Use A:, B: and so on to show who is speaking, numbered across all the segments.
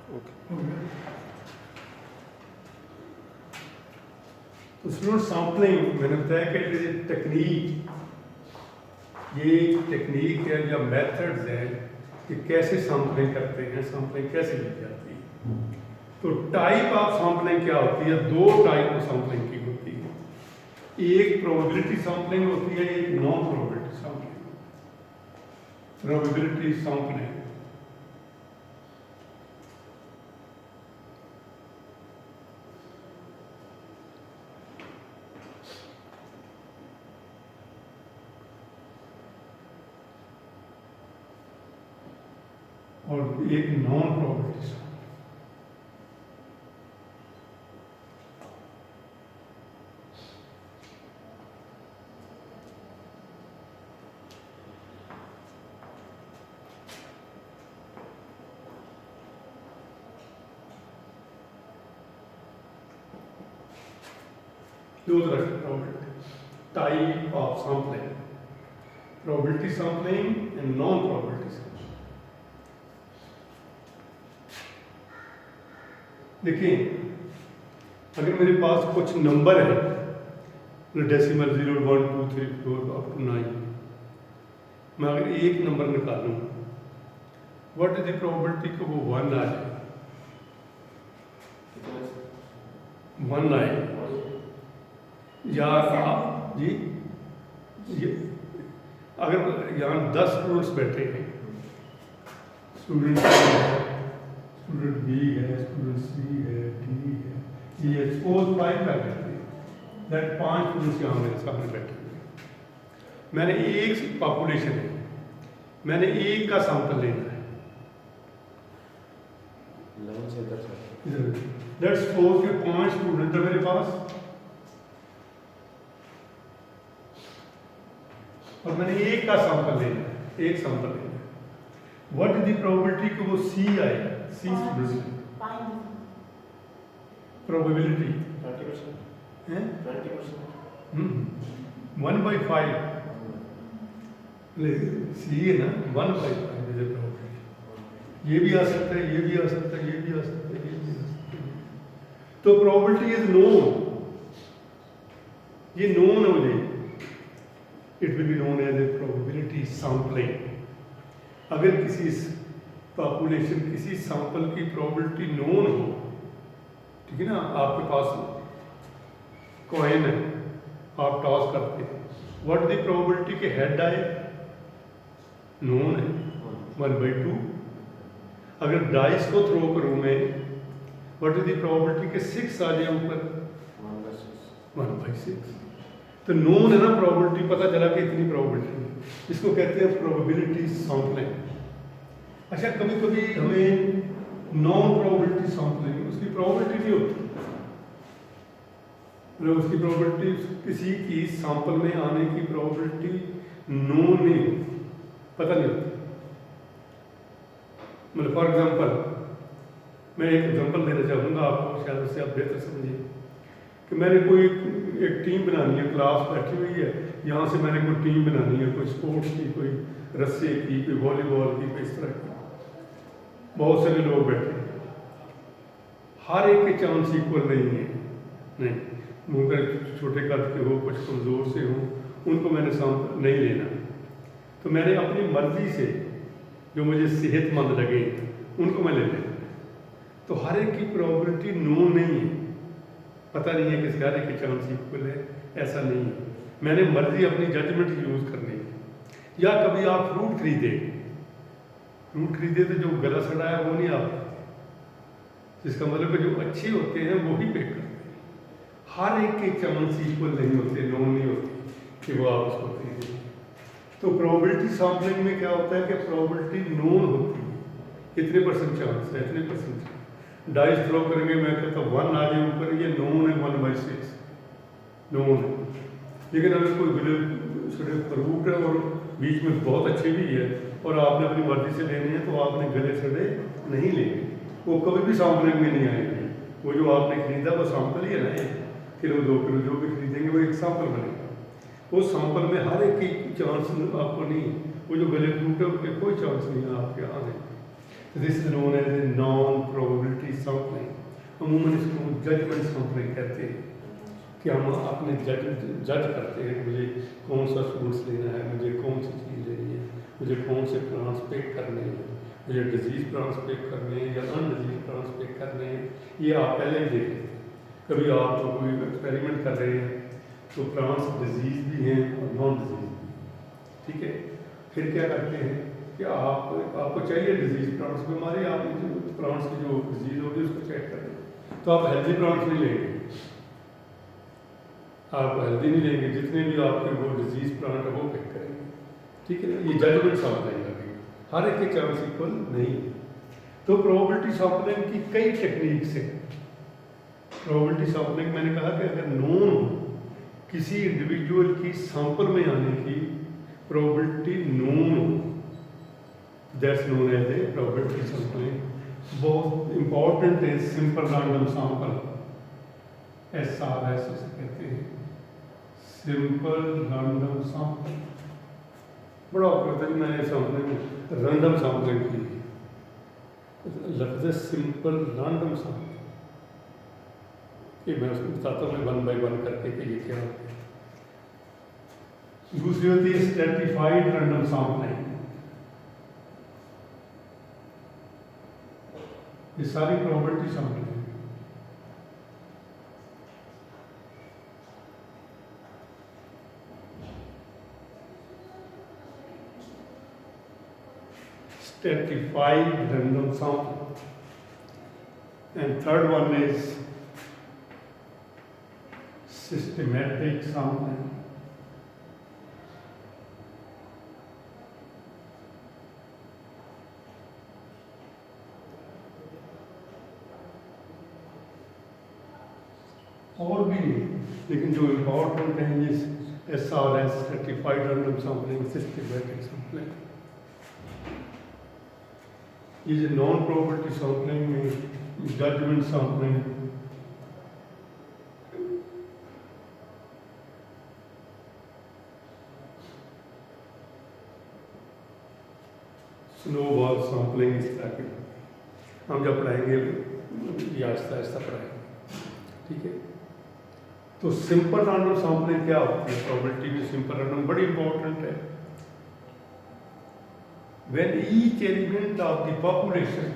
A: तो student sampling मैंने बताया कि इट इज टेक्निक, ये टेक्निक है या मेथड्स हैं कि कैसे सैम्पलिंग करते हैं, सैम्पलिंग कैसे ली जाती है। तो टाइप ऑफ सैम्पलिंग क्या होती है? दो टाइप ऑफ सैम्पलिंग की होती है, एक प्रोबेबिलिटी सैम्पलिंग होती है, एक non probability sampling. Probability sampling और एक नॉन प्रोबेबिलिटी सैम्पलिंग। दो तरह की probability type of sampling, probability sampling and non probability sampling. देखिए, अगर मेरे पास कुछ नंबर है, डेसिमल 0 1 2 3 4 अप टू 9, मैं अगर एक नंबर निकालूं, व्हाट इज द प्रोबेबिलिटी कि वो 1 आ जाए? 1 आए या आप जी ये अगर यहाँ 10 स्टूडेंट्स बैठे हैं, स्टूडेंट स्टूडेंट बी है, स्टूडेंट सी है, डी है, ये सपोज 5 कर लेते हैं, दैट 5 स्टूडेंट्स यहाँ मेरे सामने बैठे हैं। मैंने एक पॉपुलेशन है, मैंने एक का सैंपल लेना है। लेट्स सपोज के 5 स्टूडेंट है मेरे पास और मैंने एक का सैंपल लेना है, एक सैंपल लेना है। व्हाट इज द प्रोबेबिलिटी कि वो सी आए? सी स्टूडेंट प्रोबेबिलिटी
B: 30%
A: है
B: 20%।
A: 1/5 सी है ना, 1/5 इज द प्रोबेबिलिटी। ये भी आ सकता है, ये भी आ सकता है, ये भी आ सकता है, ये भी आ सकता है। तो प्रोबेबिलिटी इज नोन, ये नोन हो जाए, it will be known as a probability sampling. अगर किसी पॉपुलेशन, किसी सैंपल की प्रोबेबिलिटी नोन हो, ठीक है ना, आपके पास कॉइन है, आप टॉस करते हैं, व्हाट द प्रोबेबिलिटी के हेड आए? नोन है 1/2। अगर डाइस को थ्रो करूं मैं, व्हाट इज द प्रोबेबिलिटी के 6 आ जाए ऊपर? 1/6। तो नोन है ना प्रोबेबिलिटी, पता चला कि इतनी प्रोबेबिलिटी है, इसको कहते हैं प्रोबेबिलिटी सैम्पलिंग। अच्छा, कभी कभी हमें नॉन प्रोबेबिलिटी सैम्पलिंग, उसकी प्रोबेबिलिटी नहीं होती, मतलब उसकी प्रोबेबिलिटी, किसी की सैंपल में आने की प्रोबेबिलिटी नोन नहीं होती, पता नहीं होती। मतलब फॉर एग्जांपल मैं एक एग्जांपल देना चाहूँगा आपको, शायद उससे आप बेहतर समझिए कि मैंने कोई एक टीम बनानी है, क्लास बैठी हुई है, यहाँ से मैंने कोई टीम बनानी है, कोई स्पोर्ट्स की, कोई रस्से की, कोई वॉलीबॉल की, कोई इस तरह की, बहुत सारे लोग बैठे हैं, हर एक के चांस इक्वल नहीं है, नहीं, मुझे छोटे कद के हो, कुछ कमज़ोर से हो, उनको मैंने सैंपल नहीं लेना। तो मैंने अपनी मर्जी से जो मुझे सेहतमंद लगे उनको मैं ले लेता। तो हर एक की प्रोबेबिलिटी नोन नहीं है, पता नहीं है कि हर एक के चांस इक्वल है, ऐसा नहीं है। मैंने मर्जी अपनी जजमेंट यूज़ करनी है। या कभी आप फ्रूट खरीदे तो जो गला सड़ा है वो नहीं आता, जिसका मतलब कि जो अच्छे होते हैं वो ही पे करते हैं। हर एक के चांस इक्वल नहीं होते, नोन नहीं होती कि वो आप उसको खरीदें। तो प्रोबेबिलिटी सैम्पलिंग में क्या होता है कि प्रोबेबिलिटी नोन होती है, इतने % चांस है, इतने %। डाइस थ्रो करेंगे, मैं कहता हूँ 1 आ जाए ऊपर, ये नोन है 1/6 नोन है। लेकिन अगर कोई गले सड़े फ्रूट है और बीच में बहुत अच्छे भी है और आपने अपनी मर्जी से लेने हैं, तो आपने गले सड़े नहीं लेंगे, वो कभी भी सैम्पलिंग में नहीं आएंगे। वो जो आपने खरीदा वो सैंपल ही है ना, 1 किलो 2 किलो जो भी खरीदेंगे वो एक सैंपल बनेगा। वो सैंपल में हर एक की चांस आपको नहीं, वो जो गले फ्रूट है उसके कोई चांस नहीं है आपके आने। This is known as a non probability sampling. अमूमन इसको जजमेंट सैंपलिंग कहते हैं कि हम अपने जज करते हैं कि मुझे कौन सा फ्रूट्स लेना है, मुझे कौन सी चीज़ लेनी है, मुझे कौन से प्लांट्स पिक करने हैं, मुझे डिजीज़ प्लांट्स पिक करने हैं या अन डिजीज प्लांट्स पिक करने हैं, ये आप पहले ही देख लेते हैं। कभी आप तो कोई एक्सपेरिमेंट कर रहे हैं तो प्लांट्स डिजीज़ भी हैं और नॉन डिजीज़ भी, ठीक है। फिर क्या करते हैं कि आपको चाहिए डिजीज़ प्लांट्स, बीमारी आप प्लांट्स की जो डिजीज़ होगी उसको चेक कर लें, तो आप हेल्दी प्लांट्स नहीं लेंगे, आप हेल्दी नहीं लेंगे, जितने भी आपके वो डिजीज़ प्लांट है वो पिक करेंगे, ठीक है ना। ये जजमेंट सैंपलिंग लगेगी, हर एक के चांस इक्वल नहीं है। तो प्रोबेबिलिटी सैंपलिंग की कई टेक्निक्स हैं। प्रोबेबिलिटी सैंपलिंग मैंने कहा कि अगर नोन हो किसी इंडिविजुअल की सैंपल में आने की प्रोबेबिलिटी नोन हो, that's known as a probability sampling. बहुत इंपॉर्टेंट है सिंपल रैंडम सैंपल, SRS उसे कहते हैं, सिंपल रैंडम सैंपल। बड़ा ऑपरेटर है, मैंने सैंपलिंग रैंडम सैंपलिंग की, लफ्ज़ सिंपल रैंडम सैंपल कि मैं उसको बताता हूँ वन बाई वन करके कि ये क्या होता है। दूसरी होती है स्ट्रैटिफाइड रैंडम सैंपलिंग। ये सारी प्रोबेबिलिटी सैंपलिंग है। Stratified random sampling, and third one is systematic sampling. और भी लेकिन जो इम्पोर्टेंट है ये SRS stratified random sampling, systematic sampling. ये जो नॉन प्रोबेबिलिटी सैंपलिंग में जजमेंट सैंपलिंग, स्नोबॉल सैंपलिंग, इस तरह के हम जब पढ़ाएंगे ये आहिस्ता आहिस्ता पढ़ाएंगे, ठीक है। तो सिंपल रैंडम सैंपलिंग क्या होती है? प्रोबेबिलिटी में सिंपल रैंडम बड़ी इंपॉर्टेंट है। When each element of the population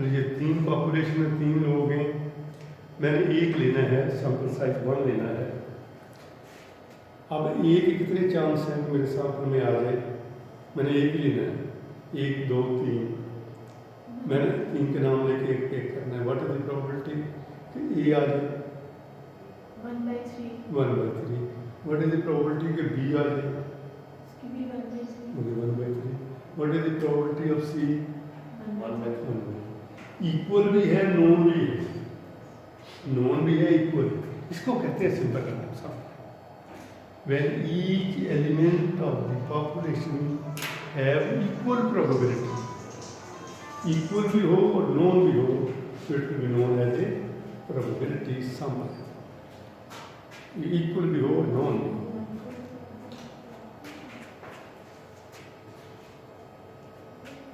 A: ये तीन पॉपुलेशन में तीन लोग हैं, मैंने एक लेना है, सैंपल साइज 1 लेना है। अब एक के कितने चांस हैं मेरे सैंपल में आ जाए? मैंने एक ही लेना है, 1 2 3, मैंने 3 के नाम लेके एक एक करना है। व्हाट इज द प्रोबेबिलिटी कि ए आ जाए?
B: 1/3।
A: 1/3। व्हाट इज द प्रोबेबिलिटी कि बी आ जाए?
B: इसकी भी 1/3।
A: मुझे 1/3। What is the probability of C?
B: 1/3।
A: Equal भी है, नोन भी है, नोन भी है, इक्वल। इसको कहते हैं simple random sampling. When each element of the population have equal probability, equal भी हो और known भी हो, so it will be known as a probability sampling. Equal भी हो और known भी हो।